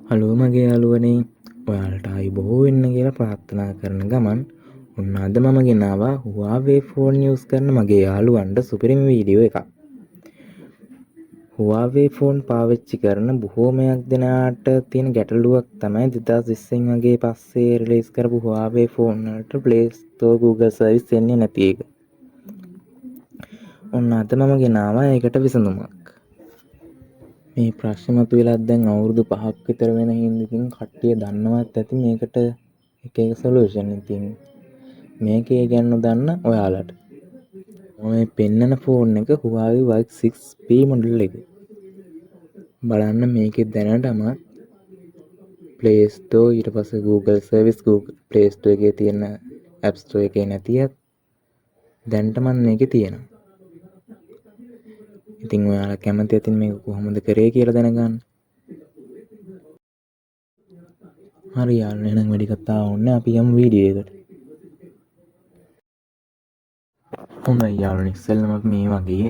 Hello මගේ යාළුවනේ, ඔයාලට ආයුබෝවන් වෙන්න කියලා ප්‍රාර්ථනා කරන ගමන් ඔන්න අද මම ගෙනාවා Huawei ෆෝන් යූස් කරන මගේ යාළුවන්ට සුපිරිම වීඩියෝ එකක්. Huawei ෆෝන් පාවිච්චි කරන බොහෝමයක් දෙනාට තියෙන ගැටලුවක් තමයි 2020 වගේ පස්සේ රිලීස් කරපු Huawei ෆෝන් වලට Play Store Google සර්විස් එන්නේ නැති එක. ඔන්න අද මම ගෙනාවා ඒකට විසඳුමක්. මේ ප්‍රශ්නේ මතුවෙලා දැන් අවුරුදු 5ක් විතර වෙන හින්දා ඉතින් කට්ටිය දන්නවත් ඇති මේකට එක එක සොලියුෂන් ඉතින් මේකේ ගැන දන්න ඔයාලට මම මේ පෙන්නන ෆෝන් එක Huawei Y6P මොඩල් එක. බලන්න මේකේ දැනටම Play Store ඊට පස්සේ Google service Google Play Store එකේ තියෙන App Store එකේ නැතිවත් දැනට මම මේකේ තියෙනවා. ඉතින් ඔයාලා කැමති අතින් මේක කොහොමද කරේ කියලා දැනගන්න. හරි යාළුවනේ, එහෙනම් වැඩි කතා ඕනේ අපි යමු වීඩියෝ එකට. හොඳයි යාළුවනේ, ඉස්සෙල්ලම අපි මේ වගේ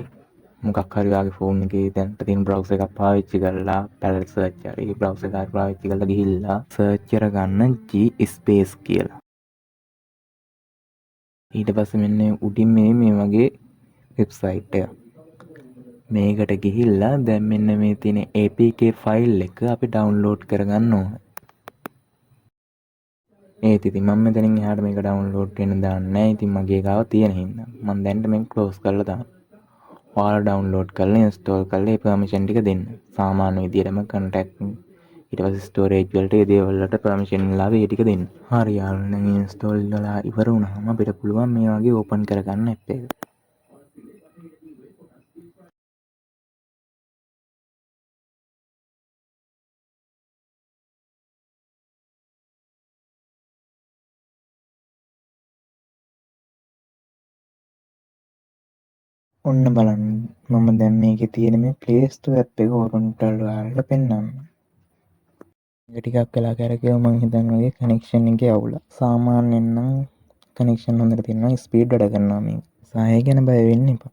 මොකක් හරි වාගේ ෆෝන් එකේ දැන් තියෙන බ්‍රවුසර් එකක් පාවිච්චි කරලා පැරලල් සර්ච් කරලා ඒ බ්‍රවුසර් එක පාවිච්චි කරලා ගිහිල්ලා සර්ච් කරගන්න G-Space කියලා. ඊට පස්සේ මෙන්න උඩින් මේ වගේ වෙබ්සයිට් එකක්. මේකට ගිහිල්ලා දැන් මෙන්න මේ තියෙන APK ෆයිල් එක අපි ඩවුන්ලෝඩ් කරගන්න ඕන. ඒත් ඉතින් මම මෙතනින් එහාට මේක ඩවුන්ලෝඩ් වෙන්න දාන්නේ නැහැ. ඉතින් මගේ ගාව තියෙන හින්දා මම දැන් මේක ක්ලෝස් කරලා දානවා. ඔයාලා ඩවුන්ලෝඩ් කරලා ඉන්ස්ටෝල් කරලා ඒ පර්මිෂන් ටික දෙන්න. සාමාන්‍ය විදියටම කන්ටැක්ට් ඊට පස්සේ ස්ටෝරේජ් වලට ඒ දේවල් වලට පර්මිෂන් ඉල්ලාව ඒ ටික දෙන්න. හරි යාළුවනේ, දැන් ඉන්ස්ටෝල් වෙලා ඉවර වුණාම අපිට පුළුවන් මේ වගේ ඕපන් කරගන්න ඇප් එක. ඔන්න බලන්න, මම දැන් මේකේ තියෙන මේ Play Store app එක ඕපන් කරලා ඔයාලට පෙන්නන්න. ඒක ටිකක් වෙලා කරකියව මම හිතන්නේ වගේ කනෙක්ෂන් එකේ අවුල. සාමාන්‍යයෙන් නම් කනෙක්ෂන් හොඳට තියෙනවා, ස්පීඩ් වැඩ කරනවා මේක. සාය ගැන බය වෙන්න එපා.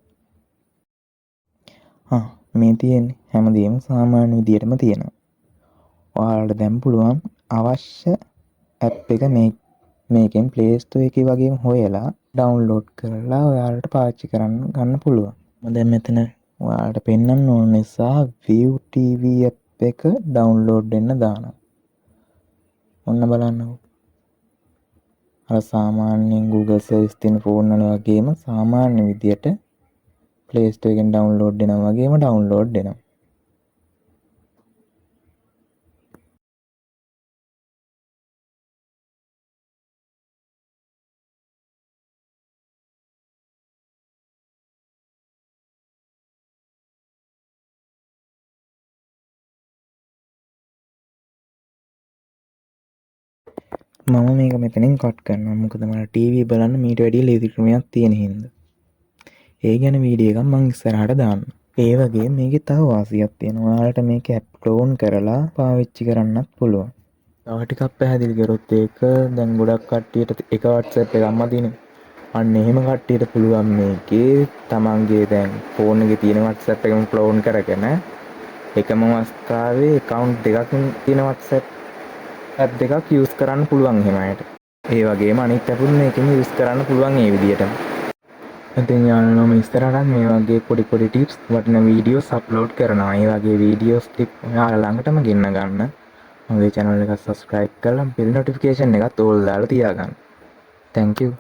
මේ තියෙන්නේ හැමදේම සාමාන්‍ය විදියටම තියෙනවා. ඔයාලට දැන් පුළුවන් අවශ්‍ය app එක මේකෙන් Play Store එකේ වගේම හොයලා ඩවුන්ලෝඩ් කරලා ඔයාලට පාවිච්චි කරන්න ගන්න පුළුවන්. මම දැන් මෙතන ඔයාලට පෙන්වන්න ඕන නිසා View TV app එක ඩවුන්ලෝඩ් වෙන්න දානවා. ඔන්න බලන්නකෝ. අර සාමාන්‍යයෙන් Google සර්විස් තියෙන ෆෝන් වල වගේම සාමාන්‍ය විදියට Play Store එකෙන් ඩවුන්ලෝඩ් වෙනවා වගේම ඩවුන්ලෝඩ් වෙනවා. මම මේක මෙතනින් කට් කරනවා. මොකද මට ටීවී බලන්න මීට වැඩිය ලේසි ක්‍රමයක් තියෙන හින්දා. ඒ ගැන වීඩියෝ එකක් මම ඉස්සරහට දාන්නම්. ඒ වගේ මේකේ තව වාසියක් තියෙනවා. ඔයාලට මේක ඇප් ක්ලෝන් කරලා පාවිච්චි කරන්නත් පුළුවන්. තව ටිකක් පැහැදිලි කරොත් ඒක දැන් ගොඩක් කට්ටියට එක WhatsApp එකක් අම්මදිනේ. අන්න එහෙම කට්ටියට පුළුවන් මේකේ තමන්ගේ දැන් ෆෝන් එකේ තියෙන WhatsApp එකම ක්ලෝන් කරගෙන එකම අවස්ථාවේ account දෙකකින් තියෙන WhatsApp app දෙකක් use කරන්න පුළුවන් එහෙම අයට. ඒ වගේම අනිත් app උත් මේකෙන් use කරන්න පුළුවන් ඒ විදිහටම. ඉතින් යාළුවෝ, මම ඉස්සරහට මේ වගේ පොඩි tips වටිනා videos upload කරනවා. ඒ වගේ videos ටික ඔයාලා ළඟටම ගෙන්න ගන්න. මගේ channel එක subscribe කරලා bell notification එකත් all දාලා තියාගන්න. Thank you.